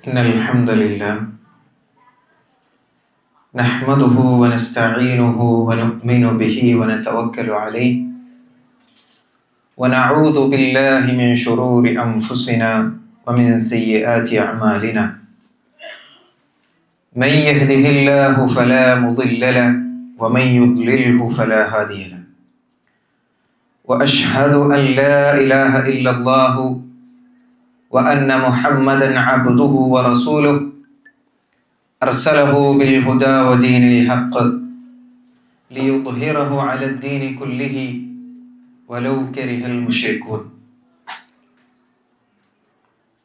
إن الحمد لله نحمده ونستعينه ونؤمن به ونتوكل عليه ونعوذ بالله من شرور أنفسنا ومن سيئات أعمالنا من يهده الله فلا مضل له ومن يضلله فلا هادي له وأشهد أن لا إله إلا الله وأن محمدا عبده ورسوله أرسله بالهدى ودين الحق ليظهره على الدين كله ولو كره المشركون.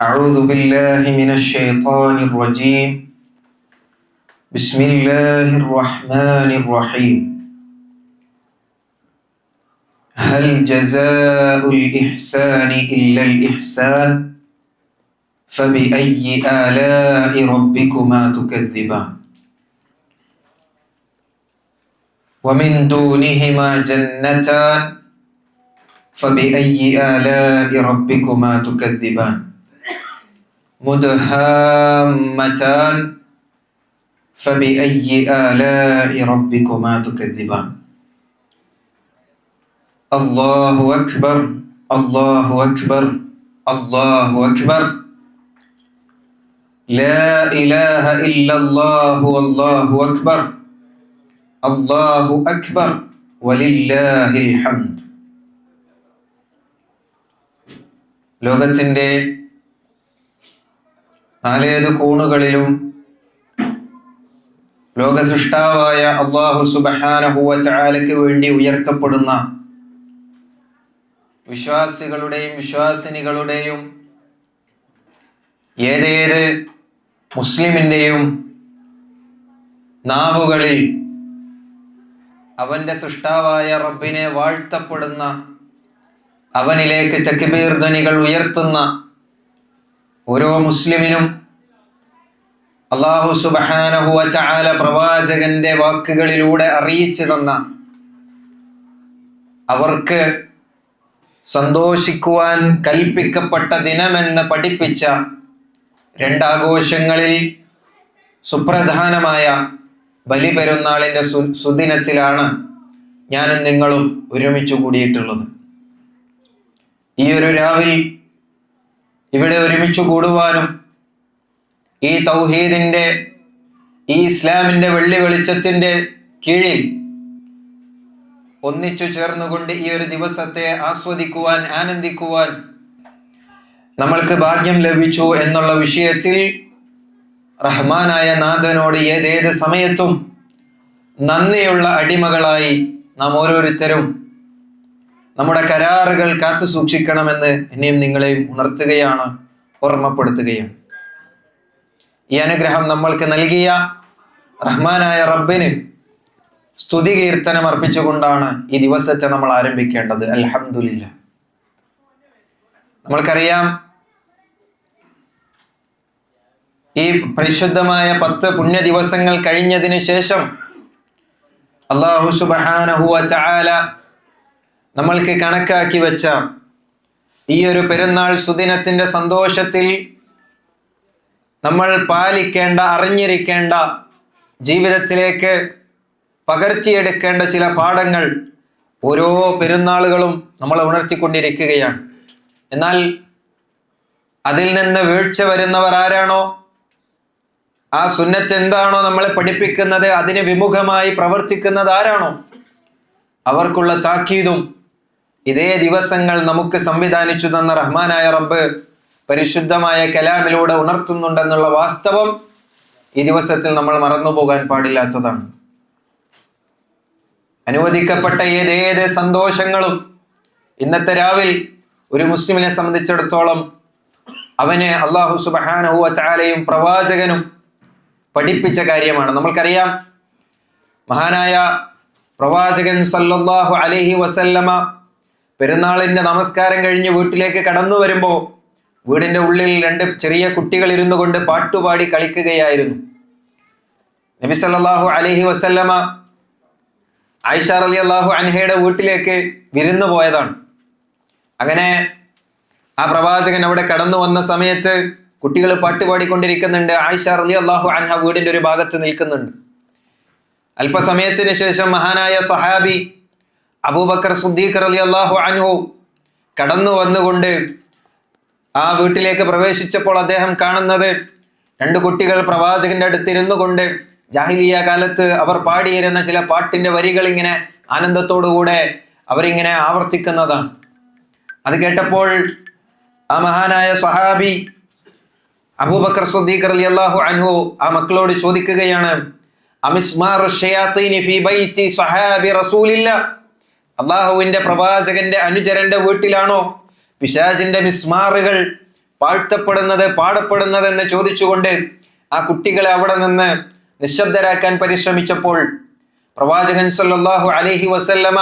أعوذ بالله من الشيطان الرجيم. بسم الله الرحمن الرحيم. هل جزاء الإحسان إلا الإحسان فبأي آلاء ربكما تكذبان ومن دونهما جنتان فبأي آلاء ربكما تكذبان مدهامتان فبأي آلاء ربكما تكذبان. الله أكبر الله أكبر الله أكبر لا إله إلا الله والله أكبر الله أكبر ولله الحمد. ലോകത്തിൻ്റെ നാലേത് കോണുകളിലും ലോകസൃഷ്ടാവായ അല്ലാഹു സുബ്ഹാനഹു വ തആലയ്ക്ക് വേണ്ടി ഉയർത്തപ്പെടുന്ന വിശ്വാസികളുടെയും വിശ്വാസിനികളുടെയും ഏതേത് മുസ്ലിമിൻ്റെയും നാവുകളിൽ അവന്റെ സൃഷ്ടാവായ റബ്ബിനെ വാഴ്ത്തപ്പെടുന്ന, അവനിലേക്ക് തക്ബീർ ധ്വനികൾ ഉയർത്തുന്ന ഓരോ മുസ്ലിമിനും അല്ലാഹു സുബ്ഹാനഹു വ തആല പ്രവാചകന്റെ വാക്കുകളിലൂടെ അറിയിച്ചു തന്ന, അവർക്ക് സന്തോഷിക്കുവാൻ കൽപ്പിക്കപ്പെട്ട ദിനമെന്ന് പഠിപ്പിച്ച രണ്ടാഘോഷങ്ങളിൽ സുപ്രധാനമായ ബലിപെരുന്നാളിന്റെ സുദിനത്തിലാണ് ഞാനും നിങ്ങളും ഒരുമിച്ച് കൂടിയിട്ടുള്ളത്. ഈ ഒരു രാവിൽ ഇവിടെ ഒരുമിച്ച് കൂടുവാനും ഈ തൗഹീദിന്റെ, ഈ ഇസ്ലാമിന്റെ വെള്ളി വെളിച്ചത്തിന്റെ കീഴിൽ ഒന്നിച്ചു ചേർന്നുകൊണ്ട് ഈ ഒരു ദിവസത്തെ ആസ്വദിക്കുവാൻ, ആനന്ദിക്കുവാൻ നമ്മൾക്ക് ഭാഗ്യം ലഭിച്ചു എന്നുള്ള വിഷയത്തിൽ റഹ്മാനായ നാഥനോട് ഏതേത് സമയത്തും നന്ദിയുള്ള അടിമകളായി നാം ഓരോരുത്തരും നമ്മുടെ കരാറുകൾ കാത്തു സൂക്ഷിക്കണമെന്ന് എന്നെയും നിങ്ങളെയും ഉണർത്തുകയാണ്, ഓർമ്മപ്പെടുത്തുകയാണ്. ഈ അനുഗ്രഹം നമ്മൾക്ക് നൽകിയ റഹ്മാനായ റബ്ബിന് സ്തുതി കീർത്തനം അർപ്പിച്ചുകൊണ്ടാണ് ഈ ദിവസത്തെ നമ്മൾ ആരംഭിക്കേണ്ടത്. അൽഹംദുലില്ലാഹ്. നമ്മൾക്കറിയാം, ഈ പരിശുദ്ധമായ 10 പുണ്യ ദിവസങ്ങൾ കഴിഞ്ഞതിന് ശേഷം അല്ലാഹു സുബ്ഹാനഹു വ തആല നമ്മൾക്ക് കണക്കാക്കി വെച്ച ഈ ഒരു പെരുന്നാൾ സുദിനത്തിന്റെ സന്തോഷത്തിൽ നമ്മൾ പാലിക്കേണ്ട, അറിഞ്ഞിരിക്കേണ്ട, ജീവിതത്തിലേക്ക് പകർത്തിയെടുക്കേണ്ട ചില പാഠങ്ങൾ ഓരോ പെരുന്നാളുകളും നമ്മളെ ഉണർത്തിക്കൊണ്ടിരിക്കുകയാണ്. എന്നാൽ അതിൽ നിന്ന് വീഴ്ച വരുന്നവർ ആരാണോ, ആ സുന്നത്ത് എന്താണോ നമ്മളെ പഠിപ്പിക്കുന്നത്, അതിന് വിമുഖമായി പ്രവർത്തിക്കുന്നത് ആരാണോ, അവർക്കുള്ള താക്കീതും ഇതേ ദിവസങ്ങൾ നമുക്ക് സംവിധാനിച്ചു തന്ന റഹ്മാനായ റബ്ബ് പരിശുദ്ധമായ കലാമിലൂടെ ഉണർത്തുന്നുണ്ടെന്നുള്ള വാസ്തവം ഈ ദിവസത്തിൽ നമ്മൾ മറന്നുപോകാൻ പാടില്ലാത്തതാണ്. അനുവദിക്കപ്പെട്ട ഏതേത് സന്തോഷങ്ങളും ഇന്നത്തെ രാവിൽ ഒരു മുസ്ലിമിനെ സംബന്ധിച്ചിടത്തോളം അവന് അല്ലാഹു സുബ്ഹാനഹു വ തആലയും പ്രവാചകനും പഠിപ്പിച്ച കാര്യമാണ്. നമ്മൾക്കറിയാം, മഹാനായ പ്രവാചകൻ സല്ലല്ലാഹു അലൈഹി വസല്ലമ പെരുന്നാളിന്റെ നമസ്കാരം കഴിഞ്ഞ് വീട്ടിലേക്ക് കടന്നു വരുമ്പോൾ വീടിന്റെ ഉള്ളിൽ 2 ചെറിയ കുട്ടികൾ ഇരുന്നു കൊണ്ട് പാട്ടുപാടി കളിക്കുകയായിരുന്നു. നബി സല്ലല്ലാഹു അലൈഹി വസല്ലമ ആയിഷ റളിയല്ലാഹു അൻഹയുടെ വീട്ടിലേക്ക് വിരുന്നു പോയതാണ്. അങ്ങനെ ആ പ്രവാചകൻ അവിടെ കടന്നു വന്ന സമയത്ത് കുട്ടികൾ പാട്ട് പാടിക്കൊണ്ടിരിക്കുന്നുണ്ട്. ആയിഷ റളിയല്ലാഹു അൻഹ വീടിന്റെ ഒരു ഭാഗത്ത് നിൽക്കുന്നുണ്ട്. അല്പസമയത്തിന് ശേഷം മഹാനായ സ്വഹാബി അബൂബക്കർ സിദ്ദീഖ് റളിയല്ലാഹു അൻഹു കടന്നു വന്നുകൊണ്ട് ആ വീട്ടിലേക്ക് പ്രവേശിച്ചപ്പോൾ അദ്ദേഹം കാണുന്നത് 2 കുട്ടികൾ പ്രവാചകന്റെ അടുത്തിരുന്നു കൊണ്ട് ജാഹിലിയ കാലത്ത് അവർ പാടിയിരുന്ന ചില പാട്ടിന്റെ വരികൾ ഇങ്ങനെ ആനന്ദത്തോടുകൂടെ അവരിങ്ങനെ ആവർത്തിക്കുന്നതാണ്. അത് കേട്ടപ്പോൾ ആ മഹാനായ സ്വഹാബി അബൂബക്കർ സിദ്ദീഖ് റളിയല്ലാഹു അൻഹു ആ മക്കളോട് ചോദിക്കുകയാണ്, അമിസ്മാറു ശയാത്തീനി ഫീ ബൈതി സ്വഹാബി റസൂലില്ലാഹ്, അല്ലാഹുവിന്റെ പ്രവാചകന്റെ അനുചരന്റെ വീട്ടിലാണോ പിശാചിന്റെ മിസ്മാറുകൾ പാടപ്പെടുന്നത് എന്ന് ചോദിച്ചുകൊണ്ട് ആ കുട്ടികളെ അവിടെ നിന്ന് നിശബ്ദരാക്കാൻ പരിശ്രമിച്ചപ്പോൾ പ്രവാചകൻ സല്ലല്ലാഹു അലൈഹി വസല്ലമ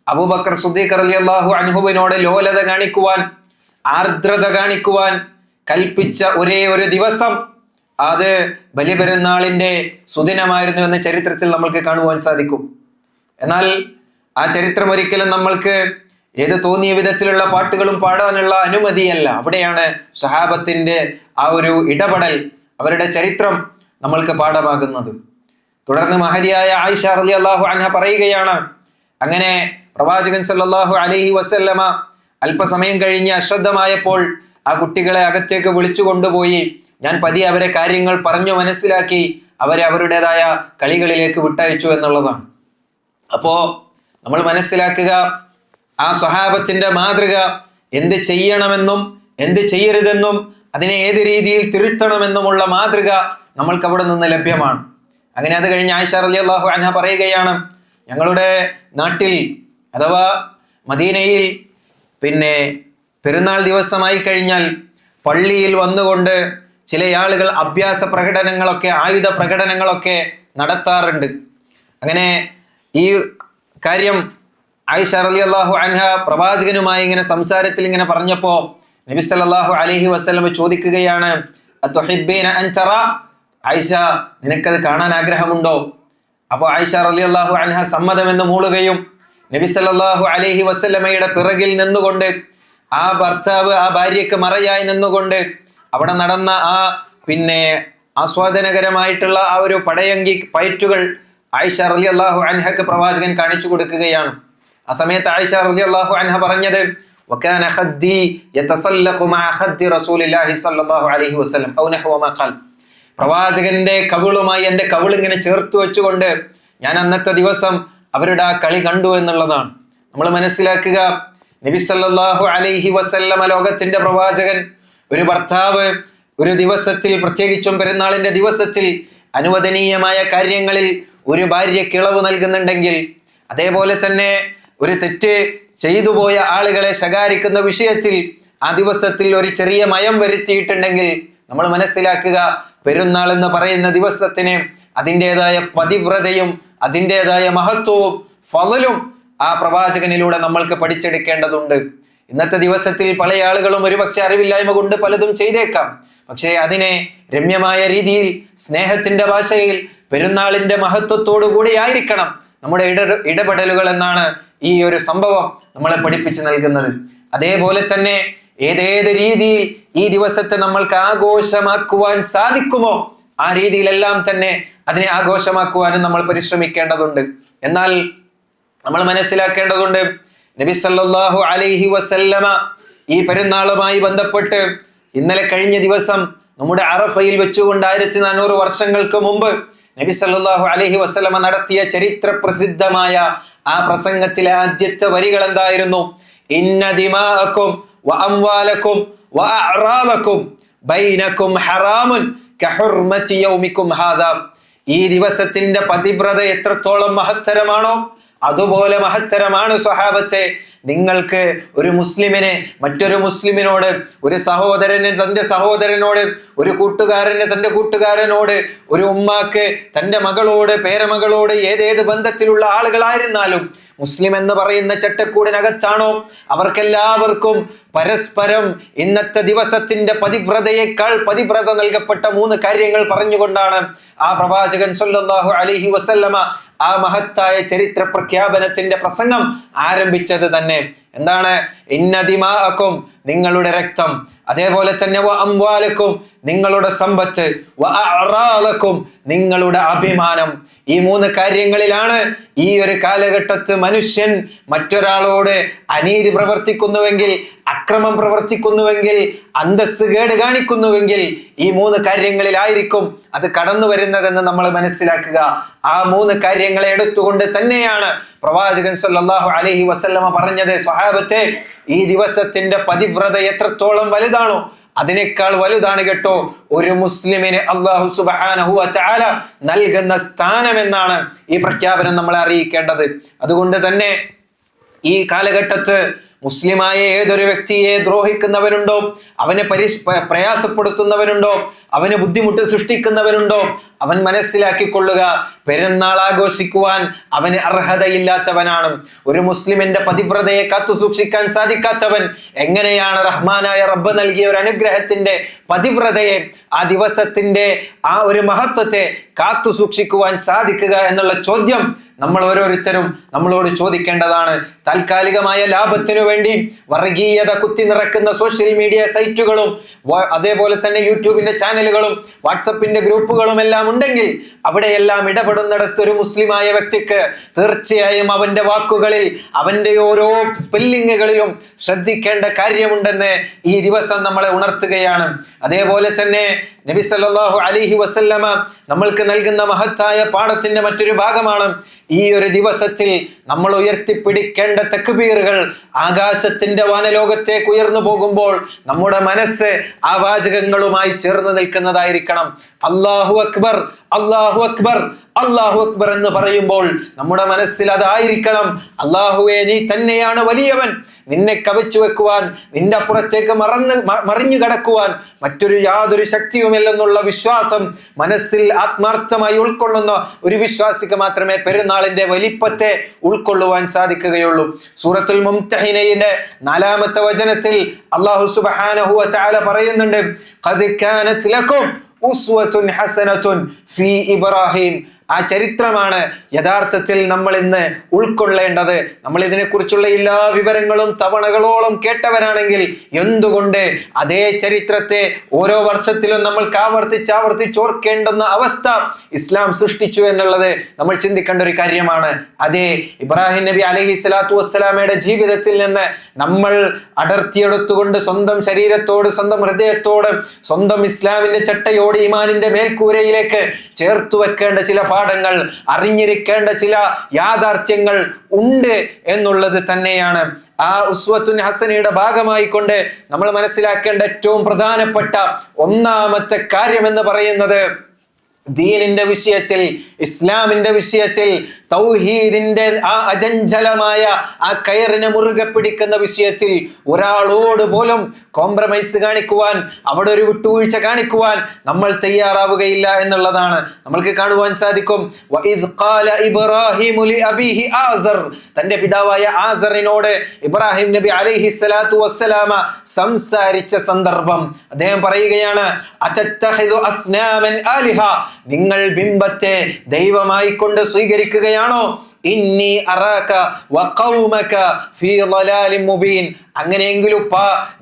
അബൂബക്കർ സിദ്ദീഖ് റളിയല്ലാഹു അൻഹുവിനോട് ലോലത കാണിക്കുവാൻ, ആർദ്രത കാണിക്കുവാൻ കൽപ്പിച്ച ഒരേ ഒരു ദിവസം അത് ബലിപെരുന്നാളിന്റെ സുദിനമായിരുന്നു എന്ന് ചരിത്രത്തിൽ നമ്മൾക്ക് കാണുവാൻ സാധിക്കും. എന്നാൽ ആ ചരിത്രം ഒരിക്കലും നമ്മൾക്ക് ഏത് തോന്നിയ വിധത്തിലുള്ള പാട്ടുകളും പാടാനുള്ള അനുമതിയല്ല. അവിടെയാണ് സ്വഹാബത്തിന്റെ ആ ഒരു ഇടപെടൽ, അവരുടെ ചരിത്രം നമ്മൾക്ക് പാഠമാകുന്നത്. തുടർന്ന് മഹദിയായ ആയിഷ റളിയല്ലാഹു അൻഹ പറയുകയാണ്, അങ്ങനെ പ്രവാചകൻ സല്ലല്ലാഹു അലൈഹി വസല്ലമ അല്പസമയം കഴിഞ്ഞ് അശ്രദ്ധമായപ്പോൾ ആ കുട്ടികളെ അകത്തേക്ക് വിളിച്ചു കൊണ്ടുപോയി ഞാൻ പതിയെ അവരെ കാര്യങ്ങൾ പറഞ്ഞു മനസ്സിലാക്കി അവരെ അവരുടേതായ കളികളിലേക്ക് വിട്ടയച്ചു എന്നുള്ളതാണ്. അപ്പോ നമ്മൾ മനസ്സിലാക്കുക, ആ സ്വഹാബത്തിന്റെ മാതൃക എന്ത് ചെയ്യണമെന്നും എന്ത് ചെയ്യരുതെന്നും അതിനെ ഏത് രീതിയിൽ തിരുത്തണമെന്നുമുള്ള മാതൃക നമ്മൾക്ക് അവിടെ നിന്ന് ലഭ്യമാണ്. അങ്ങനെ അത് കഴിഞ്ഞ് ആയിഷ റളിയല്ലാഹു അൻഹ പറയുകയാണ്, ഞങ്ങളുടെ നാട്ടിൽ അഥവാ മദീനയിൽ പെരുന്നാൾ ദിവസമായി കഴിഞ്ഞാൽ പള്ളിയിൽ വന്നുകൊണ്ട് ചില ആളുകൾ അഭ്യാസ പ്രകടനങ്ങളൊക്കെ, ആയുധ പ്രകടനങ്ങളൊക്കെ നടത്താറുണ്ട്. അങ്ങനെ ഈ കാര്യം ആയിഷ റളിയല്ലാഹു അൻഹ പ്രവാചകനുമായി ഇങ്ങനെ സംസാരത്തിൽ ഇങ്ങനെ പറഞ്ഞപ്പോ നബി സല്ലല്ലാഹു അലൈഹി വസല്ലം ചോദിക്കുകയാണ്, അതുഹിബ്ബീന അൻ തറ, ആയിഷ നിനക്കത് കാണാൻ ആഗ്രഹമുണ്ടോ? അപ്പോൾ ആയിഷ റളിയല്ലാഹു അൻഹ സമ്മതമെന്ന് മൂളുകയും നബി സല്ലല്ലാഹു അലൈഹി വസല്ലമയുടെ പിറകിൽ നിന്നുകൊണ്ട് ആ ഭർത്താവ് ആ ഭാര്യയ്ക്ക് മറയായി നിന്നുകൊണ്ട് അവിടെ നടന്ന ആ ആസ്വാദനകരമായിട്ടുള്ള ആ ഒരു പടയങ്കി പയറ്റുകൾ ആയിഷ റളിയല്ലാഹു അൻഹക്ക് പ്രവാചകൻ കാണിച്ചു കൊടുക്കുകയാണ്. ആ സമയത്ത് ആയിഷ റളിയല്ലാഹു അൻഹ പറഞ്ഞത്, വകാന ഖദ്ദി യതസല്ലഖു മഅ ഖദ്ദി റസൂലില്ലാഹി സ്വല്ലല്ലാഹു അലൈഹി വസല്ലം ഔ നഹ്വ മാ ഖാൽ, പ്രവാചകന്റെ കവിളുമായി എൻ്റെ കവിൾ ഇങ്ങനെ ചേർത്ത് വെച്ചുകൊണ്ട് ഞാൻ അന്നത്തെ ദിവസം അവരുടെ ആ കളി കണ്ടു എന്നുള്ളതാണ്. നമ്മൾ മനസ്സിലാക്കുക, നബി സല്ലല്ലാഹു അലൈഹി വസല്ലമ ലോകത്തിന്റെ പ്രവാചകൻ, ഒരു ഭർത്താവ് ഒരു ദിവസത്തിൽ, പ്രത്യേകിച്ചും പെരുന്നാളിന്റെ ദിവസത്തിൽ അനുവദനീയമായ കാര്യങ്ങളിൽ ഒരു ഭാര്യയ്ക്ക് ഇളവ് നൽകുന്നുണ്ടെങ്കിൽ, അതേപോലെ തന്നെ ഒരു തെറ്റ് ചെയ്തു പോയ ആളുകളെ ശകാരിക്കുന്ന വിഷയത്തിൽ ആ ദിവസത്തിൽ ഒരു ചെറിയ മയം വരുത്തിയിട്ടുണ്ടെങ്കിൽ നമ്മൾ മനസ്സിലാക്കുക, പെരുന്നാൾ എന്ന് പറയുന്ന ദിവസത്തിന് അതിൻ്റെതായ പതിവ്രതയും അതിൻ്റെതായ മഹത്വവും ഫളലും ആ പ്രവാചകനിലൂടെ നമ്മൾക്ക് പഠിച്ചെടുക്കേണ്ടതുണ്ട്. ഇന്നത്തെ ദിവസത്തിൽ പല ആളുകളും ഒരുപക്ഷെ അറിവില്ലായ്മ കൊണ്ട് പലതും ചെയ്തേക്കാം. പക്ഷേ അതിനെ രമ്യമായ രീതിയിൽ സ്നേഹത്തിന്റെ ഭാഷയിൽ പെരുന്നാളിന്റെ മഹത്വത്തോടു കൂടി ആയിരിക്കണം നമ്മുടെ ഇടപെടലുകൾ എന്നാണ് ഈ ഒരു സംഭവം നമ്മളെ പഠിപ്പിച്ചു നൽകുന്നത്. അതേപോലെ തന്നെ ഏതേത് രീതിയിൽ ഈ ദിവസത്തെ നമ്മൾക്ക് ആഘോഷമാക്കുവാൻ സാധിക്കുമോ ആ രീതിയിലെല്ലാം തന്നെ അതിനെ ആഘോഷമാക്കുവാനും നമ്മൾ പരിശ്രമിക്കേണ്ടതുണ്ട്. എന്നാൽ നമ്മൾ മനസ്സിലാക്കേണ്ടതുണ്ട്, നബി സല്ലല്ലാഹു അലൈഹി വസല്ലമ ഈ പെരുന്നാളുമായി ബന്ധപ്പെട്ട് ഇന്നലെ കഴിഞ്ഞ ദിവസം നമ്മുടെ അറഫയിൽ വെച്ചുകൊണ്ട് 1400 വർഷങ്ങൾക്ക് മുമ്പ് നബി സല്ലല്ലാഹു അലൈഹി വസല്ലമ നടത്തിയ ചരിത്ര പ്രസിദ്ധമായ ആ പ്രസംഗത്തിലെ ആദ്യത്തെ വരികൾ എന്തായിരുന്നു? ഇന്ന ദിമാഅക്കും വഅംവാലക്കും വഅഅറാദക്കും ബൈനക്കും ഹറാമുൻ കഹുർമതി യൗമിക്കും ഹാദാ. ഈ ദിവസത്തിന്റെ പതിവ്രത എത്രത്തോളം മഹത്തരമാണോ അതുപോലെ മഹത്തരമാണ് സ്വഹാബത്തെ നിങ്ങൾക്ക് ഒരു മുസ്ലിമിനെ മറ്റൊരു മുസ്ലിമിനോട്, ഒരു സഹോദരന് തൻ്റെ സഹോദരനോട്, ഒരു കൂട്ടുകാരന് തൻ്റെ കൂട്ടുകാരനോട്, ഒരു ഉമ്മാക്ക് തൻ്റെ മകളോട്, പേരമകളോട്, ഏതേത് ബന്ധത്തിലുള്ള ആളുകളായിരുന്നാലും മുസ്ലിം എന്ന് പറയുന്ന ചട്ടക്കൂടിനകത്താണോ അവർക്കെല്ലാവർക്കും പരസ്പരം ഇന്നത്തെ ദിവസത്തിന്റെ പതിവ്രതയേക്കാൾ പതിവ്രത നൽകപ്പെട്ട 3 കാര്യങ്ങൾ പറഞ്ഞുകൊണ്ടാണ് ആ പ്രവാചകൻ സല്ലല്ലാഹു അലൈഹി വസല്ലമ ആ മഹത്തായ ചരിത്ര പ്രഖ്യാപനത്തിന്റെ പ്രസംഗം ആരംഭിച്ചത് തന്നെ. എന്താണ്? ഇന്ന ദിമാഅക്കും, നിങ്ങളുടെ രക്തം, അതേപോലെ തന്നെ വ അംവാലക്കും നിങ്ങളുടെ സമ്പത്ത്, വ അഅറാലക്കും നിങ്ങളുടെ അഭിമാനം. ഈ 3 കാര്യങ്ങളിലാണ് ഈ ഒരു കാലഘട്ടത്ത് മനുഷ്യൻ മറ്റൊരാളോട് അനീതി പ്രവർത്തിക്കുന്നുവെങ്കിൽ, അക്രമം പ്രവർത്തിക്കുന്നുവെങ്കിൽ, അന്തസ്സ് കേട് കാണിക്കുന്നുവെങ്കിൽ ഈ 3 കാര്യങ്ങളിലായിരിക്കും അത് കടന്നു വരുന്നതെന്ന് നമ്മൾ മനസ്സിലാക്കുക. ആ 3 കാര്യങ്ങളെ എടുത്തുകൊണ്ട് തന്നെയാണ് പ്രവാചകൻ സല്ലല്ലാഹു അലൈഹി വസല്ലമ പറഞ്ഞത്, സ്വഹാബത്തെ, ഈ ദിവസത്തിന്റെ പതിവ്രത എത്രത്തോളം വലുതാണോ അതിനേക്കാൾ വലുതാണ് കേട്ടോ ഒരു മുസ്ലിമിന് അല്ലാഹു സുബ്ഹാനഹു വ തആല നൽകുന്ന സ്ഥാനം എന്നാണ് ഈ പ്രഖ്യാപനം നമ്മളെ അറിയിക്കേണ്ടത്. അതുകൊണ്ട് തന്നെ ഈ കാലഘട്ടത്ത് മുസ്ലിമായ ഏതൊരു വ്യക്തിയെ ദ്രോഹിക്കുന്നവരുണ്ടോ, അവനെ പ്രയാസപ്പെടുത്തുന്നവരുണ്ടോ, അവന് ബുദ്ധിമുട്ട് സൃഷ്ടിക്കുന്നവരുണ്ടോ, അവൻ മനസ്സിലാക്കിക്കൊള്ളുക, പെരുന്നാൾ ആഘോഷിക്കുവാൻ അവന് അർഹതയില്ലാത്തവനാണ്. ഒരു മുസ്ലിമിന്റെ പതിവ്രതയെ കാത്തു സൂക്ഷിക്കാൻ സാധിക്കാത്തവൻ എങ്ങനെയാണ് റഹ്മാനായ റബ്ബ് നൽകിയ ഒരു അനുഗ്രഹത്തിന്റെ പതിവ്രതയെ, ആ ദിവസത്തിന്റെ ആ ഒരു മഹത്വത്തെ കാത്തു സൂക്ഷിക്കുവാൻ സാധിക്കുക എന്നുള്ള ചോദ്യം നമ്മൾ ഓരോരുത്തരും നമ്മളോട് ചോദിക്കേണ്ടതാണ്. താൽക്കാലികമായ ലാഭത്തിനു വേണ്ടി വർഗീയത കുത്തി നിറക്കുന്ന സോഷ്യൽ മീഡിയ സൈറ്റുകളും അതേപോലെ തന്നെ യൂട്യൂബിന്റെ ചാനലുകളും വാട്സപ്പിന്റെ ഗ്രൂപ്പുകളും എല്ലാം ഉണ്ടെങ്കിൽ അവിടെയെല്ലാം ഇടപെടുന്നിടത്ത് ഒരു മുസ്ലിമായ വ്യക്തിക്ക് തീർച്ചയായും അവന്റെ വാക്കുകളിൽ, അവന്റെ ഓരോ സ്പെല്ലിങ്ങുകളിലും ശ്രദ്ധിക്കേണ്ട കാര്യമുണ്ടെന്ന് ഈ ദിവസം നമ്മളെ ഉണർത്തുകയാണ്. അതേപോലെ തന്നെ നബി സല്ലല്ലാഹു അലൈഹി വസല്ലമ നമ്മൾക്ക് നൽകുന്ന മഹത്തായ പാഠത്തിന്റെ മറ്റൊരു ഭാഗമാണ് ഈ ഒരു ദിവസത്തിൽ നമ്മൾ ഉയർത്തിപ്പിടിക്കേണ്ട തക്ബീറുകൾ. ആകാശത്തിന്റെ വാനലോകത്തേക്ക് ഉയർന്നു പോകുമ്പോൾ നമ്മുടെ മനസ്സ് ആ വാചകങ്ങളുമായി ചേർന്ന് നിൽക്കുന്നതായിരിക്കണം. അല്ലാഹു അക്ബർ, അല്ലാഹു അക്ബർ, അല്ലാഹു അക്ബർ എന്ന് പറയുമ്പോൾ നമ്മുടെ മനസ്സിൽ അതായിരിക്കണം, അല്ലാഹുവേ നീ തന്നെയാണ് വലിയവൻ, നിന്നെ കവച്ചു വെക്കുവാൻ, നിന്റെ അപ്പുറത്തേക്ക് മറിഞ്ഞു കടക്കുവാൻ മറ്റൊരു യാതൊരു ശക്തിയുമില്ലെന്നുള്ള വിശ്വാസം മനസ്സിൽ ആത്മാർത്ഥമായി ഉൾക്കൊള്ളുന്ന ഒരു വിശ്വാസിക്ക് മാത്രമേ പെരുന്നാളിന്റെ വലിപ്പത്തെ ഉൾക്കൊള്ളുവാൻ സാധിക്കുകയുള്ളൂ. സൂറത്തുൽ മുംതഹിനയുടെ 4-ാമത്തെ വചനത്തിൽ അല്ലാഹു സുബ്ഹാനഹു വ തആല പറയുന്നുണ്ട്, ഖദ് കാനത് ലക്കും ഉസ്വത്തുൻ ഹസനത്തുൻ ഫീ ഇബ്രാഹിം. ആ ചരിത്രമാണ് യഥാർത്ഥത്തിൽ നമ്മൾ ഇന്ന് ഉൾക്കൊള്ളേണ്ടത്. നമ്മൾ ഇതിനെക്കുറിച്ചുള്ള എല്ലാ വിവരങ്ങളും തവണകളോളം കേട്ടവരാണെങ്കിൽ എന്തുകൊണ്ട് അതേ ചരിത്രത്തെ ഓരോ വർഷത്തിലും നമ്മൾക്ക് ആവർത്തിച്ചോർക്കേണ്ടുന്ന അവസ്ഥ ഇസ്ലാം സൃഷ്ടിച്ചു എന്നുള്ളത് നമ്മൾ ചിന്തിക്കേണ്ട ഒരു കാര്യമാണ്. അതേ ഇബ്രാഹിം നബി അലൈഹി സ്വലാത്തു വസ്സലാമയുടെ ജീവിതത്തിൽ നിന്ന് നമ്മൾ അടർത്തിയെടുത്തുകൊണ്ട് സ്വന്തം ശരീരത്തോട്, സ്വന്തം ഹൃദയത്തോട്, സ്വന്തം ഇസ്ലാമിന്റെ ചട്ടയോട്, ഈമാനിന്റെ മേൽക്കൂരയിലേക്ക് ചേർത്തു വെക്കേണ്ട ചില പാഠങ്ങൾ, അറിഞ്ഞിരിക്കേണ്ട ചില യാഥാർത്ഥ്യങ്ങൾ ഉണ്ട് എന്നുള്ളത് തന്നെയാണ്. ആ ഉസ്വത്തുൻ ഹസനയുടെ ഭാഗമായി കൊണ്ട് നമ്മൾ മനസ്സിലാക്കേണ്ട ഏറ്റവും പ്രധാനപ്പെട്ട 1-ാമത്തെ കാര്യം എന്ന് പറയുന്നത് ദീനിന്റെ വിഷയത്തിൽ, ഇസ്ലാമിന്റെ വിഷയത്തിൽ, തൗഹീദിന്റെ ആ അചഞ്ചലമായ ആ കയറിനെ മുറുകെ പിടിക്കുന്ന വിഷയത്തിൽ ഒരാളോട് പോലും കോംപ്രമൈസ് കാണിക്കുവാൻ, അവിടെ ഒരു വിട്ടുവീഴ്ച കാണിക്കുവാൻ നമ്മൾ തയ്യാറാവുകയില്ല എന്നുള്ളതാണ്. നമ്മൾക്ക് കാണുവാൻ സാധിക്കും, വഇദ് ഖാല ഇബ്രാഹിമു ലിഅബീഹി ആസർ, തന്റെ പിതാവായ ആസറിനോട് ഇബ്രാഹിം നബി അലൈഹി സ്വലാത്തു വസ്സലാമ സംസാരിച്ച സന്ദർഭം അദ്ദേഹം പറയുകയാണ്, അതത്തഖിദു അസ്നാമൻ ആലിഹ, നിങ്ങൾ ബിംബത്തെ ദൈവമായി കൊണ്ട് സ്വീകരിക്കുകയാണോ? ഇന്നി അറാക വ ഖൗമക ഫീ ളലാലിൻ മുബീൻ, അങ്ങനെയെങ്കിലും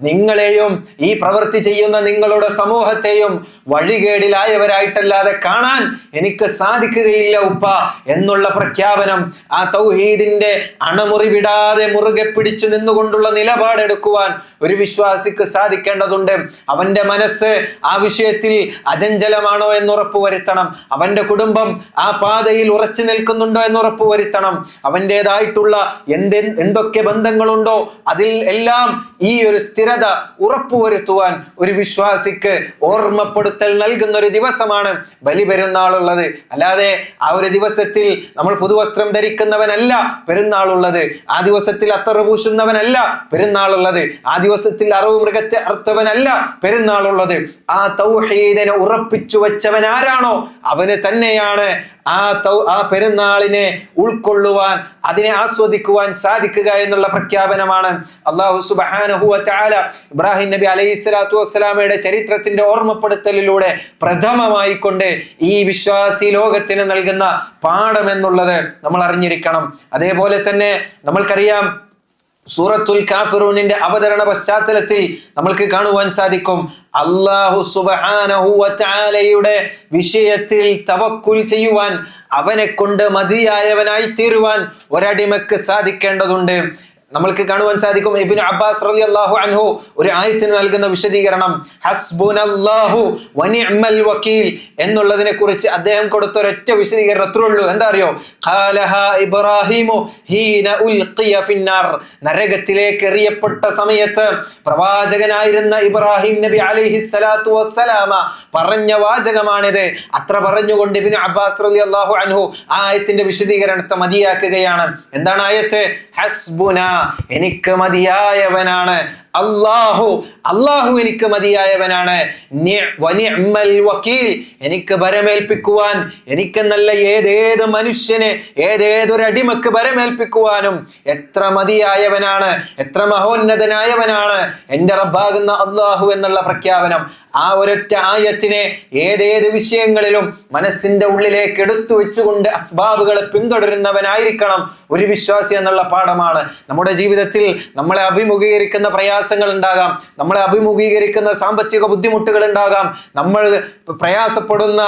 നിങ്ങളെയും ഈ പ്രവൃത്തി ചെയ്യുന്ന നിങ്ങളുടെ സമൂഹത്തെയും വഴികേടിലായവരായിട്ടല്ലാതെ കാണാൻ എനിക്ക് സാധിക്കുകയില്ല ഉപ്പ എന്നുള്ള പ്രഖ്യാപനം, ആ തൗഹീദിന്റെ അണമുറി വിടാതെ മുറുകെ പിടിച്ചു നിന്നുകൊണ്ടുള്ള നിലപാടെടുക്കുവാൻ ഒരു വിശ്വാസിക്ക് സാധിക്കേണ്ടതുണ്ട്. അവന്റെ മനസ്സ് ആ വിഷയത്തിൽ അചഞ്ചലമാണോ എന്ന് ഉറപ്പുവരുത്തണം. അവന്റെ കുടുംബം ആ പാതയിൽ ഉറച്ചു നിൽക്കുന്നുണ്ടോ എന്ന് ഉറപ്പുവരുത്തണം. അവൻ്റെതായിട്ടുള്ള എന്തൊക്കെ ബന്ധങ്ങളുണ്ടോ അതിൽ എല്ലാം ഈ ഒരു സ്ഥിരത ഉറപ്പുവരുത്തുവാൻ ഒരു വിശ്വാസിക്ക് ഓർമ്മപ്പെടുത്തൽ നൽകുന്ന ഒരു ദിവസമാണ് ബലിപെരുന്നാളുള്ളത്. അല്ലാതെ ആ ഒരു ദിവസത്തിൽ നമ്മൾ പുതുവസ്ത്രം ധരിക്കുന്നവനല്ല പെരുന്നാളുള്ളത്. ആ ദിവസത്തിൽ അത്തറ് പൂശുന്നവനല്ല പെരുന്നാളുള്ളത്. ആ ദിവസത്തിൽ അറവ് മൃഗത്തെ അർത്ഥവനല്ല പെരുന്നാളുള്ളത്. ആ തൗഹീദിനെ ഉറപ്പിച്ചു വെച്ചവൻ ആരാണോ അവന് തന്നെയാണ് ആ പെരുന്നാളിനെ ഉൾക്കൊള്ളുവാൻ, അതിനെ ആസ്വദിക്കുവാൻ സാധിക്കുക എന്നുള്ള പ്രഖ്യാപനമാണ് അല്ലാഹു സുബ്ഹാനഹു വ തആല ഇബ്രാഹിം നബി അലൈഹി സ്വലാത്തു വസ്സലാമയുടെ ചരിത്രത്തിന്റെ ഓർമ്മപ്പെടുത്തലിലൂടെ പ്രഥമമായി കൊണ്ട് ഈ വിശ്വാസി ലോകത്തിന് നൽകുന്ന പാഠം എന്നുള്ളത് നമ്മൾ അറിഞ്ഞിരിക്കണം. അതേപോലെ തന്നെ നമ്മൾക്കറിയാം, സൂറത്തുൽ കാഫിറൂനിന്റെ അവതരണ പശ്ചാത്തലത്തിൽ നമ്മൾക്ക് കാണുവാൻ സാധിക്കും, അല്ലാഹു സുബ്ഹാനഹു വ തആലയുടെ വിഷയത്തിൽ തവക്കുൽ ചെയ്യുവാൻ, അവനെ കൊണ്ട് മതിയായവനായി തീരുവാൻ ഒരടിമക്ക് സാധിക്കേണ്ടതുണ്ട്. നമ്മൾക്ക് കാണുവാൻ സാധിക്കും ഇബ്നു അബ്ബാസ് റളിയല്ലാഹു അൻഹു ഒരു ആയത്തിന് നൽകുന്ന വിശദീകരണം ഹസ്ബുനല്ലാഹു വനിഅമൽ വകീൽ എന്നുള്ളതിനെ കുറിച്ച് അദ്ദേഹം കൊടുത്ത ഒരൊറ്റ വിശദീകരണം അത്രേ ഉള്ളൂ. എന്താ അറിയോ? ഖാലഹ ഇബ്രാഹിമു ഹീന ഉൽഖിയ ഫിന്നാർ, നരകത്തിലേക്ക് എറിയപ്പെട്ട സമയത്ത് പ്രവാചകനായിരുന്ന ഇബ്രാഹിം നബി അലൈഹിസ്സലാത്തു വസ്സലാമ പറഞ്ഞ വാചകമാണിത്. അത്ര പറഞ്ഞുകൊണ്ട് ഇബ്നു അബ്ബാസ് റളിയല്ലാഹു അൻഹു ആ ആയത്തിന്റെ വിശദീകരണത്തെ മതിയാക്കുകയാണ്. എന്താണ് ആയത്ത്? ഹസ്ബുന, എനിക്ക് മതിയായവനാണ് അല്ലാഹു, അല്ലാഹു എനിക്ക് മതിയായവനാണ്, വനിഅമൽ വകീൽ, എനിക്ക് ഭരമേൽപ്പിക്കുവാൻ, എനിക്ക് നല്ല ഏതേത് മനുഷ്യനെ ഏതേതൊരു അടിമക്ക് ഭരമേൽപ്പിക്കുവാനും എത്ര മതിയായവനാണ്, എത്ര മഹോന്നതനായവനാണ് എൻ്റെ റബ്ബാകുന്ന അല്ലാഹു എന്നുള്ള പ്രഖ്യാപനം. ആ ഒരൊറ്റ ആയത്തിനെ ഏതേത് വിഷയങ്ങളിലും മനസ്സിന്റെ ഉള്ളിലേക്ക് എടുത്തു വെച്ചുകൊണ്ട് അസ്ബാബുകളെ പിന്തുടരുന്നവനായിരിക്കണം ഒരു വിശ്വാസി എന്നുള്ള പാഠമാണ്. നമ്മുടെ ജീവിതത്തിൽ നമ്മളെ അഭിമുഖീകരിക്കുന്ന പ്രയാസങ്ങൾ ഉണ്ടാകാം, നമ്മളെ അഭിമുഖീകരിക്കുന്ന സാമ്പത്തിക ബുദ്ധിമുട്ടുകൾ ഉണ്ടാകാം, നമ്മൾ പ്രയാസപ്പെടുന്ന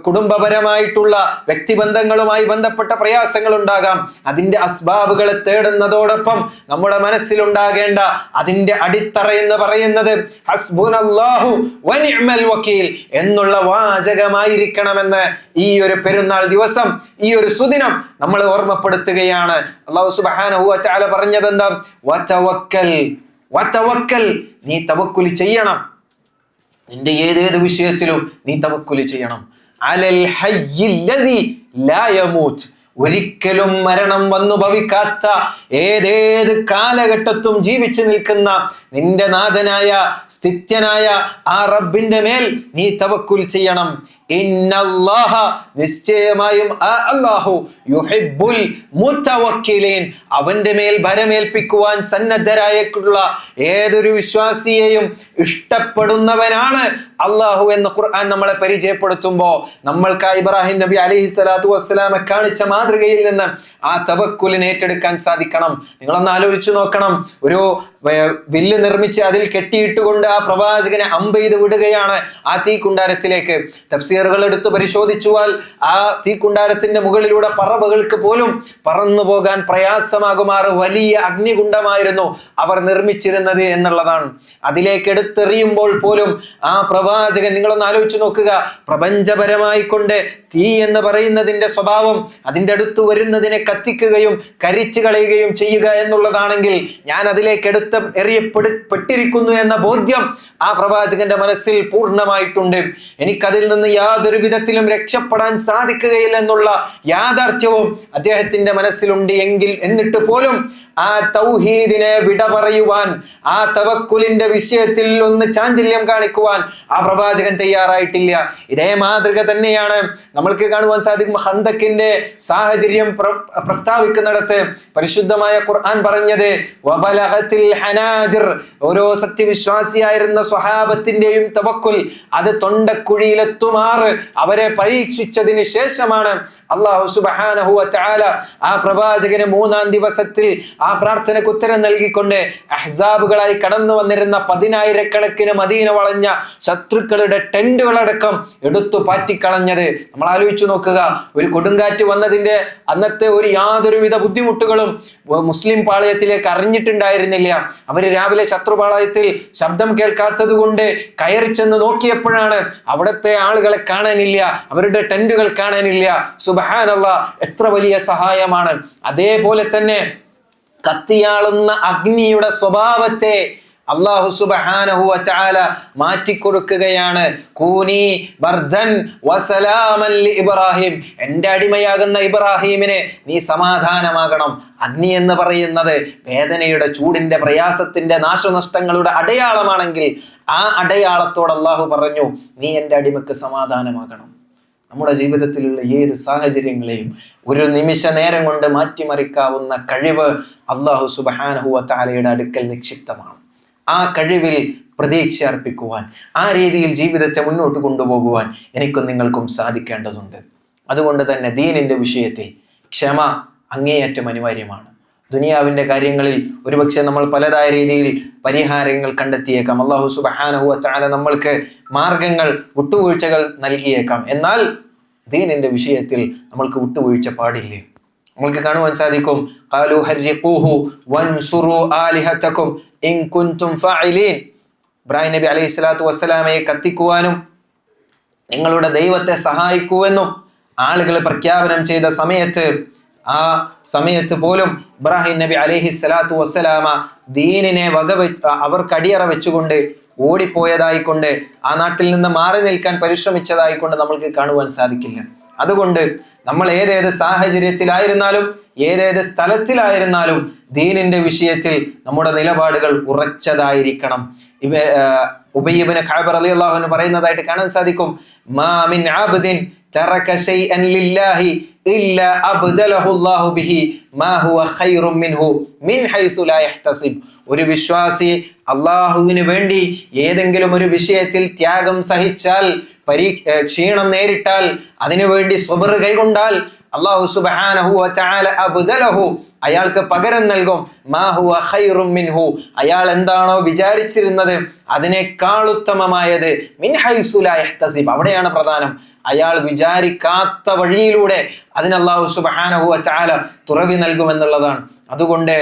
കുടുംബപരമായിട്ടുള്ള വ്യക്തിബന്ധങ്ങളുമായി ബന്ധപ്പെട്ട പ്രയാസങ്ങൾ ഉണ്ടാകാം. അതിന്റെ അസ്ബാബുകളെ തേടുന്നതോടൊപ്പം നമ്മുടെ മനസ്സിലുണ്ടാകേണ്ട അതിന്റെ അടിത്തറ എന്ന് പറയുന്നത് ഹസ്ബുനല്ലാഹു വനിഅമൽ വകീൽ എന്നുള്ള വാചകമായിരിക്കണമെന്ന് ഈ ഒരു പെരുന്നാൾ ദിവസം, ഈ ഒരു സുദിനം നമ്മൾ ഓർമ്മപ്പെടുത്തുകയാണ്. അല്ലാഹു സുബ്ഹാനഹു വ തആല പറഞ്ഞതെന്താ? വതവക്കൽ, നീ തവക്കുൽ ചെയ്യണം, നിന്റെ ഏതേത് വിഷയത്തിലും നീ തവക്കുൽ ചെയ്യണം. അലൽ ഹയ്യില്ലദി ലാ യമൂത്ത്, ഒരിക്കലും മരണം വന്നു ഭവിക്കാത്ത, ഏതേത് കാലഘട്ടത്തും ജീവിച്ചു നിൽക്കുന്ന നിന്റെ നാഥനായ സ്ഥിത്യനായ ആ റബ്ബിന്റെ മേൽ നീ തവക്കുൽ ചെയ്യണം. ഇന്നല്ലാഹ, നിശ്ചയമായും അല്ലാഹു യുഹിബ്ബുൽ മുതവക്കിലീൻ, അവന്റെ മേൽ ഭരമേൽപ്പിക്കുവാൻ സന്നദ്ധരായിട്ടുള്ള ഏതൊരു വിശ്വാസിയെയും ഇഷ്ടപ്പെടുന്നവനാണ് അല്ലാഹു എന്ന് ഖുർആൻ നമ്മളെ പരിചയപ്പെടുത്തുമ്പോൾ നമ്മൾക്ക് ഇബ്രാഹിം നബി അലൈഹിസ്സലാത്തു വസ്സലാമെ കാണിച്ച മാതൃകയിൽ നിന്ന് ആ തവക്കുലിനെ ഏറ്റെടുക്കാൻ സാധിക്കണം. നിങ്ങളൊന്ന് ആലോചിച്ചു നോക്കണം, ഒരു വില്ല് നിർമ്മിച്ച് അതിൽ കെട്ടിയിട്ടുകൊണ്ട് ആ പ്രവാചകനെ അമ്പെയ്ത് വിടുകയാണ് ആ തീക്കുണ്ടാരത്തിലേക്ക്. തഫ്സീറുകൾ എടുത്ത് പരിശോധിച്ചാൽ ആ തീക്കുണ്ടാരത്തിന്റെ മുകളിലൂടെ പറവകൾക്ക് പോലും പറന്നു പോകാൻ പ്രയാസമാകുമാറ് വലിയ അഗ്നികുണ്ഡമായിരുന്നു അവർ നിർമ്മിച്ചിരുന്നത് എന്നുള്ളതാണ്. അതിലേക്ക് എടുത്തെറിയുമ്പോൾ പോലും ആ പ്രവാചകൻ, നിങ്ങളൊന്ന് ആലോചിച്ചു നോക്കുക, പ്രപഞ്ചപരമായി കൊണ്ട് തീ എന്ന് പറയുന്നതിന്റെ സ്വഭാവം അതിന്റെ അടുത്ത് വരുന്നതിനെ കത്തിക്കുകയും കരിച്ചു കളയുകയും ചെയ്യുക എന്നുള്ളതാണെങ്കിൽ ഞാൻ അതിലേക്ക് എറിയപ്പെട്ടിരിക്കുന്നു എന്ന ബോധ്യം ആ പ്രവാചകന്റെ മനസ്സിൽ പൂർണ്ണമായിട്ടുണ്ട്. എനിക്കതിൽ നിന്ന് യാതൊരു വിധത്തിലും രക്ഷപ്പെടാൻ സാധിക്കുകയില്ല എന്നുള്ള യാഥാർത്ഥ്യവും അദ്ദേഹത്തിന്റെ മനസ്സിലുണ്ട്. എന്നിട്ട് പോലും ആ തൗഹീദിനെ വിട പറയുവാൻ, ആ തവക്കുലിന്റെ വിഷയത്തിൽ ഒന്ന് ചാഞ്ചല്യം കാണിക്കുവാൻ ആ പ്രവാചകൻ തയ്യാറായിട്ടില്ല. ഇതേ മാതൃക തന്നെയാണ് നമ്മൾക്ക് കാണുവാൻ സാധിക്കും. ഖന്തക്കിന്റെ സാഹചര്യം പ്രസ്താവിക്കുന്നിടത്ത് പരിശുദ്ധമായ ഖുർആൻ പറഞ്ഞത് വബലഗത്തിൽ ഹനാജിർ, ഓരോ സത്യവിശ്വാസിയായിരുന്ന സ്വഹാബത്തിന്റെയും തവക്കുൽ അത് തൊണ്ടക്കുഴിയിലെത്തുമാറ് അവരെ പരീക്ഷിച്ചതിന് ശേഷമാണ് അല്ലാഹു സുബ്ഹാനഹു വ തആല ആ പ്രവാചകന് 3-ാം ദിവസത്തിൽ ആ പ്രാർത്ഥനയ്ക്ക് ഉത്തരം നൽകിക്കൊണ്ട് അഹ്സാബുകളായി കടന്നു വന്നിരുന്ന 10,000-കണക്കിന് മദീന വളഞ്ഞ ശത്രുക്കളുടെ ടെന്റുകളടക്കം എടുത്തു പാറ്റിക്കളഞ്ഞത്. നമ്മൾ ആലോചിച്ചു നോക്കുക, ഒരു കൊടുങ്കാറ്റ് വന്നതിന്റെ അന്നത്തെ യാതൊരുവിധ ബുദ്ധിമുട്ടുകളും മുസ്ലിം പാളയത്തിലേക്ക് അറിഞ്ഞിട്ടുണ്ടായിരുന്നില്ല. അവര് രാവിലെ ശത്രുപാളയത്തിൽ ശബ്ദം കേൾക്കാത്തത് കൊണ്ട് കയറി ചെന്ന് നോക്കിയപ്പോഴാണ് അവിടുത്തെ ആളുകളെ കാണാനില്ല, അവരുടെ ടെന്റുകൾ കാണാനില്ല. സുബ്ഹാനല്ലാഹ്, എത്ര വലിയ സഹായമാണ്. അതേപോലെ തന്നെ കത്തിയാളുന്ന അഗ്നിയുടെ സ്വഭാവത്തെ അല്ലാഹു സുബ്ഹാനഹു വ തആല മാറ്റിക്കൊടുക്കുകയാണ്. കൂനി ബർദൻ വസലാമൻ ലി ഇബ്രാഹിം, എൻ്റെ അടിമയാകുന്ന ഇബ്രാഹിമിനെ നീ സമാധാനമാകണം. അഗ്നി എന്ന് പറയുന്നത് വേദനയുടെ, ചൂടിന്റെ, പ്രയാസത്തിന്റെ, നാശനഷ്ടങ്ങളുടെ അടയാളമാണെങ്കിൽ ആ അടയാളത്തോട് അല്ലാഹു പറഞ്ഞു, നീ എൻ്റെ അടിമക്ക് സമാധാനമാകണം. നമ്മുടെ ജീവിതത്തിലുള്ള ഏത് സാഹചര്യങ്ങളെയും ഒരു നിമിഷ നേരം കൊണ്ട് മാറ്റിമറിക്കാവുന്ന കഴിവ് അല്ലാഹു സുബ്ഹാനഹു വ തആലയുടെ അടുക്കൽ നിക്ഷിപ്തമാണ്. ആ കഴിവിൽ പ്രതീക്ഷ അർപ്പിക്കുവാൻ, ആ രീതിയിൽ ജീവിതത്തെ മുന്നോട്ട് കൊണ്ടുപോകുവാൻ എനിക്കും നിങ്ങൾക്കും സാധിക്കേണ്ടതുണ്ട്. അതുകൊണ്ട് തന്നെ ദീനിന്റെ വിഷയത്തിൽ ക്ഷമ അങ്ങേയറ്റം അനിവാര്യമാണ്. ദുനിയാവിൻ്റെ കാര്യങ്ങളിൽ ഒരുപക്ഷെ നമ്മൾ പലതായ രീതിയിൽ പരിഹാരങ്ങൾ കണ്ടെത്തിയേക്കാം. അല്ലാഹു സുബ്ഹാനഹു വ തആല നമ്മൾക്ക് മാർഗങ്ങൾ, വിട്ടുവീഴ്ചകൾ നൽകിയേക്കാം. എന്നാൽ ദീനിന്റെ വിഷയത്തിൽ നമ്മൾക്ക് വിട്ടുവീഴ്ച പാടില്ലേ. നമ്മൾക്ക് കാണുവാൻ സാധിക്കും, ഖാലു ഹർരിഖൂഹു വൻസുറു ആലിഹതകും ഇൻ കുൻതും ഫാഇലീൻ. ഇബ്രാഹിം നബി അലൈഹി സ്വലാത്തു വസ്സലാമയെ കത്തിക്കുവാനും നിങ്ങളുടെ ദൈവത്തെ സഹായിക്കുവെന്നും ആളുകൾ പ്രഖ്യാപനം ചെയ്ത ആ സമയത്ത് പോലും ഇബ്രാഹിം നബി അലൈഹി സ്വലാത്തു വസ്സലാമ ദീനിനെ അവർക്ക് അടിയറ വെച്ചുകൊണ്ട് ഓടിപ്പോയതായിക്കൊണ്ട്, ആ നാട്ടിൽ നിന്ന് മാറി നിൽക്കാൻ പരിശ്രമിച്ചതായിക്കൊണ്ട് നമ്മൾക്ക് കാണുവാൻ സാധിക്കില്ല. അതുകൊണ്ട് നമ്മൾ ഏതേത് സാഹചര്യത്തിലായിരുന്നാലും ഏതേത് സ്ഥലത്തിലായിരുന്നാലും ദീനിന്റെ വിഷയത്തിൽ നമ്മുടെ നിലപാടുകൾ ഉറച്ചതായിരിക്കണം. ഉബയ്യ് ഇബ്നു കഅബ് റളിയല്ലാഹു അൻഹു പറയുന്നതായിട്ട് കാണാൻ സാധിക്കും, മാ മിൻ അബ്ദിൻ തറക ശൈഅൻ ലില്ലാഹി ഇല്ലാ അബ്ദലഹു അല്ലാഹു ബിഹി മാ ഹുവ ഖൈറുൻ മിൻഹു മിൻ ഹൈസു ലാ യഹ്തസിബ്. ഒരു വിശ്വാസി അല്ലാഹുവിന് വേണ്ടി ഏതെങ്കിലും ഒരു വിഷയത്തിൽ ത്യാഗം സഹിച്ചാൽ, ക്ഷീണം നേരിട്ടാൽ, അതിനുവേണ്ടി സ്വബർ കൈകൊണ്ടാൽ, അല്ലാഹു സുബ്ഹാനഹു വ തആല അബ്ദലഹു, അയാൾക്ക് പകരം നൽകും, മാ ഹുവ ഖൈറുൻ മിൻഹു, അയാൾ എന്താണോ വിചാരിച്ചിരുന്നത് അതിനേക്കാൾ ഉത്തമമായത്, മിൻ ഹൈസു ലാ യഹ്തസിബ്, അവിടെയാണ് പ്രധാനം. അയാൾ വിചാരിക്കാത്ത വഴിയിലൂടെ അതിന് അല്ലാഹു സുബ്ഹാനഹു വ തആല തുറവി നൽകുമെന്നുള്ളതാണ്. അതുകൊണ്ട്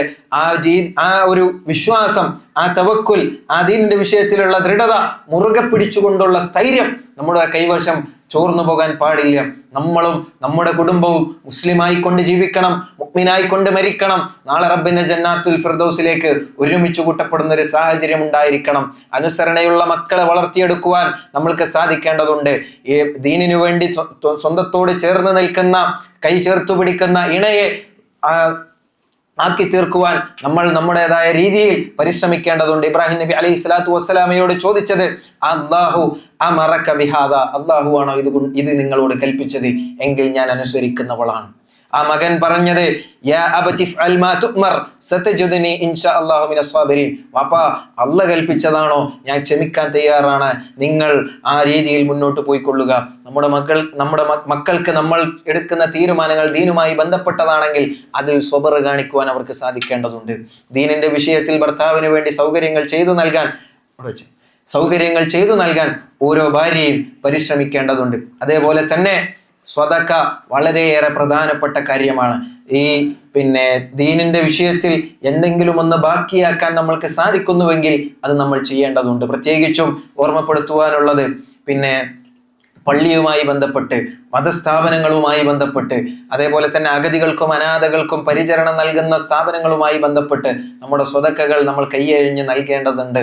ആ ഒരു വിശ്വാസം, ആ തവക്കുൽ, ആ ദീനിന്റെ വിഷയത്തിലുള്ള ദൃഢത മുറുകെ പിടിച്ചുകൊണ്ടുള്ള സ്ഥൈര്യം നമ്മുടെ കൈവശം ചോർന്നു പോകാൻ പാടില്ല. നമ്മളും നമ്മുടെ കുടുംബവും മുസ്ലിമായിക്കൊണ്ട് ജീവിക്കണം, മുഅ്മിനായിക്കൊണ്ട് മരിക്കണം. നാളെ റബ്ബിന്റെ ജന്നാത്തുൽ ഫിർദൗസിലേക്ക് ഒരുമിച്ച് കൂട്ടപ്പെടുന്ന ഒരു സാഹചര്യം ഉണ്ടായിരിക്കണം. അനുസരണയുള്ള മക്കളെ വളർത്തിയെടുക്കുവാൻ നമ്മൾക്ക് സാധിക്കേണ്ടതുണ്ട്. ഈ ദീനിനു വേണ്ടി സ്വന്തത്തോട് ചേർന്ന് നിൽക്കുന്ന, കൈ ചേർത്തു പിടിക്കുന്ന ഇണയെ ആക്കി തീർക്കുവാൻ നമ്മൾ നമ്മുടേതായ രീതിയിൽ പരിശ്രമിക്കേണ്ടതുണ്ട്. ഇബ്രാഹിം നബി അലൈഹി സ്വലാത്തു വസ്സലാമയോട് ചോദിച്ചത്, അല്ലാഹു അമറക ബിഹാദ, അല്ലാഹു ആണോ ഇത് നിങ്ങളോട് കൽപ്പിച്ചത്? എങ്കിൽ ഞാൻ അനുസരിക്കുന്നവളാണ്. ആ മകൻ പറഞ്ഞത്, യാ അബതി ഫഅൽ മാ തുഅ്മർ സതജിദുനി ഇൻഷാ അല്ലാഹു മിനസ് സ്വാബിരീൻ. വാപ്പാ, അല്ലാഹു കൽപ്പിച്ചതാണോ ഞാൻ ക്ഷമിക്കാൻ തയ്യാറാണ്, നിങ്ങൾ ആ രീതിയിൽ മുന്നോട്ട് പോയിക്കൊള്ളുക. നമ്മുടെ മക്കൾക്ക് നമ്മൾ എടുക്കുന്ന തീരുമാനങ്ങൾ ദീനുമായി ബന്ധപ്പെട്ടതാണെങ്കിൽ അതിൽ സ്വബർ കാണിക്കുവാൻ അവർക്ക് സാധിക്കേണ്ടതുണ്ട്. ദീനിന്റെ വിഷയത്തിൽ ഭർത്താവിന് വേണ്ടി സൗകര്യങ്ങൾ ചെയ്തു നൽകാൻ ഓരോ ഭാര്യയും പരിശ്രമിക്കേണ്ടതുണ്ട്. അതേപോലെ തന്നെ സ്വതക്ക വളരെയേറെ പ്രധാനപ്പെട്ട കാര്യമാണ്. ഈ ദീനിന്റെ വിഷയത്തിൽ എന്തെങ്കിലും ഒന്ന് ബാക്കിയാക്കാൻ നമ്മൾക്ക് സാധിക്കുന്നുവെങ്കിൽ അത് നമ്മൾ ചെയ്യേണ്ടതുണ്ട്. പ്രത്യേകിച്ചും ഓർമ്മപ്പെടുത്തുവാനുള്ളത് പള്ളിയുമായി ബന്ധപ്പെട്ട്, മതസ്ഥാപനങ്ങളുമായി ബന്ധപ്പെട്ട്, അതേപോലെ തന്നെ അഗതികൾക്കും അനാഥകൾക്കും പരിചരണം നൽകുന്ന സ്ഥാപനങ്ങളുമായി ബന്ധപ്പെട്ട് നമ്മുടെ സ്വതക്കകൾ നമ്മൾ കൈയഴിഞ്ഞ് നൽകേണ്ടതുണ്ട്.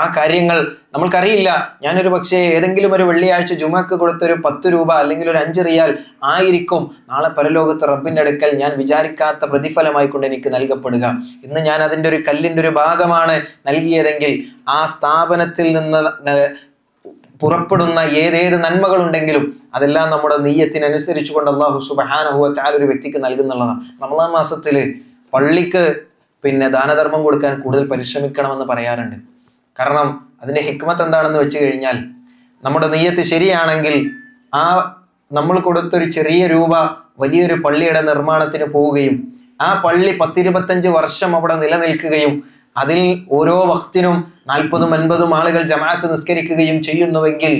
ആ കാര്യങ്ങൾ നമ്മൾക്കറിയില്ല. ഞാനൊരു പക്ഷേ ഏതെങ്കിലും ഒരു വെള്ളിയാഴ്ച ജുമക്ക് കൊടുത്തൊരു 10 രൂപ അല്ലെങ്കിൽ ഒരു 5 റിയാൽ ആയിരിക്കും നാളെ പരലോകത്ത് റബ്ബിന്റെ അടുക്കൽ ഞാൻ വിചാരിക്കാത്ത പ്രതിഫലമായിക്കൊണ്ട് എനിക്ക് നൽകപ്പെടുക. ഇന്ന് ഞാൻ അതിൻ്റെ ഒരു കല്ലിൻ്റെ ഒരു ഭാഗമാണ് നൽകിയതെങ്കിൽ ആ സ്ഥാപനത്തിൽ നിന്ന് പുറപ്പെടുന്ന ഏതേത് നന്മകളുണ്ടെങ്കിലും അതെല്ലാം നമ്മുടെ നിയ്യത്തിനനുസരിച്ചു കൊണ്ട് അല്ലാഹു സുബ്ഹാനഹു വ തആല ഒരു വ്യക്തിക്ക് നൽകുന്നുള്ളതാണ്. റമളാൻ മാസത്തിൽ പള്ളിക്ക് ദാനധർമ്മം കൊടുക്കാൻ കൂടുതൽ പരിശ്രമിക്കണമെന്ന് പറയാറുണ്ട്. കാരണം അതിന്റെ ഹിക്മത്ത് എന്താണെന്ന് വെച്ച് കഴിഞ്ഞാൽ, നമ്മുടെ നിയ്യത്ത് ശരിയാണെങ്കിൽ ആ നമ്മൾ കൊടുത്തൊരു ചെറിയ രൂപ വലിയൊരു പള്ളിയുടെ നിർമ്മാണത്തിന് പോവുകയും ആ പള്ളി 10-25 വർഷം അവിടെ നിലനിൽക്കുകയും അതിൽ ഓരോ വഖ്തിനും 40-50 ആളുകൾ ജമാഅത്ത് നിസ്കരിക്കുകയും ചെയ്യുന്നുവെങ്കിൽ,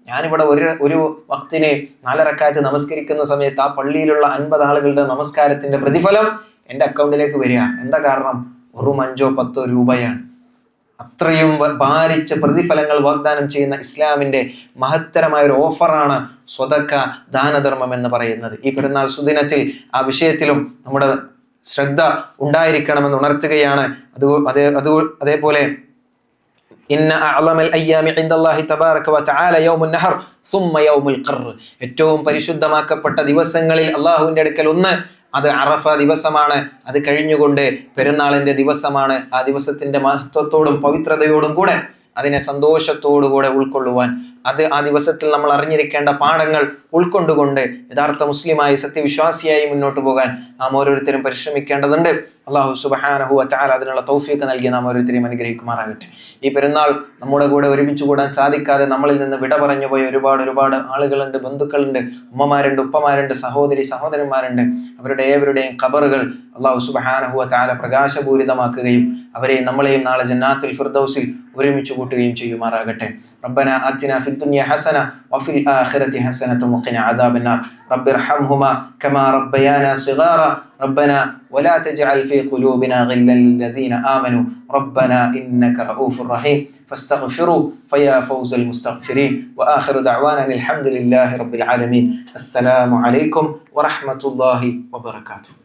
ഞാനിവിടെ ഒരു വഖ്തിന് 4 റക്അത്ത് നമസ്കരിക്കുന്ന സമയത്ത് ആ പള്ളിയിലുള്ള 50 ആളുകളുടെ നമസ്കാരത്തിന്റെ പ്രതിഫലം എൻ്റെ അക്കൗണ്ടിലേക്ക് വരിക. എന്താ കാരണം? വെറും 5-10 രൂപയാണ്. അത്രയും ഭാരിച്ച പ്രതിഫലങ്ങൾ വാഗ്ദാനം ചെയ്യുന്ന ഇസ്ലാമിന്റെ മഹത്തരമായ ഒരു ഓഫറാണ് സ്വതക്ക, ദാനധർമ്മം എന്ന് പറയുന്നത്. ഈ പെരുന്നാൾ സുദിനത്തിൽ ആ വിഷയത്തിലും നമ്മുടെ ശ്രദ്ധ ഉണ്ടായിരിക്കണമെന്ന് ഉണർത്തുകയാണ്. അതേപോലെ ഇന്ന അഅ്ലമൽ അയ്യാമി ഇൻദല്ലാഹി തബാറക വ തആല യൗമുൻ നഹർ സുമ്മ യൗമുൽ ഖർ. ഏറ്റവും പരിശുദ്ധമാക്കപ്പെട്ട ദിവസങ്ങളിൽ അല്ലാഹുവിന്റെ അടുക്കൽ ഒന്ന് അത് അറഫ ദിവസമാണ്. അത് കഴിഞ്ഞുകൊണ്ട് പെരുന്നാളിന്റെ ദിവസമാണ്. ആ ദിവസത്തിന്റെ മഹത്വത്തോടും പവിത്രതയോടും കൂടെ അതിനെ സന്തോഷത്തോടുകൂടെ ഉൾക്കൊള്ളുവാൻ, ആ ദിവസത്തിൽ നമ്മൾ അറിഞ്ഞിരിക്കേണ്ട പാഠങ്ങൾ ഉൾക്കൊണ്ടുകൊണ്ട് യഥാർത്ഥ മുസ്ലിമായി സത്യവിശ്വാസിയായി മുന്നോട്ട് പോകാൻ നാം ഓരോരുത്തരും പരിശ്രമിക്കേണ്ടതുണ്ട്. അല്ലാഹു സുബ്ഹാനഹു വ തആല അതിനുള്ള തൗഫീഖ് നൽകി നാം ഓരോരുത്തരെയും അനുഗ്രഹിക്കുമാറാകട്ടെ. ഈ പെരുന്നാൾ നമ്മുടെ കൂടെ ഒരുമിച്ച് കൂടാൻ സാധിക്കാതെ നമ്മളിൽ നിന്ന് വിട പറഞ്ഞു പോയ ഒരുപാട് ആളുകളുണ്ട്, ബന്ധുക്കളുണ്ട്, ഉമ്മമാരുണ്ട്, ഉപ്പമാരുണ്ട്, സഹോദരന്മാരുണ്ട്. അവരുടെ ഏവരുടെയും ഖബറുകൾ അല്ലാഹു സുബ്ഹാനഹു വ തആല പ്രകാശപൂരിതമാക്കുകയും അവരെയും നമ്മളെയും നാളെ ജന്നാത്തുൽ ഫിർദൗസിൽ ഒരുമിച്ച് കൂട്ടുകയും ചെയ്യുമാറാകട്ടെ. റബ്ബന ആതിന ഫിദ് ദുനിയ ഹസന വഫിൽ ആഖിറതി ഹസനത വഖിന അദാബന്നാർ. റബ്ബിർഹംഹുമാ കമാ റബ്ബയാനാ സിഗാറാ. റബ്ബന വലാ തജ്അൽ ഫീ ഖുലൂബിനാ ഗില്ലൻ ലില്ലദീന ആമനൂ റബ്ബന ഇന്നക റഊഫുർ റഹീം ഫസ്തഗ്ഫിറൂ ഫയാ ഫൗസൽ മുസ്തഗ്ഫിരീൻ. വആഖിറു ദഅവാനാ അൽഹംദുലില്ലാഹി റബ്ബിൽ ആലമീൻ. അസ്സലാമു അലൈക്കും വറഹ്മത്തുള്ളാഹി വബറകാതുഹു.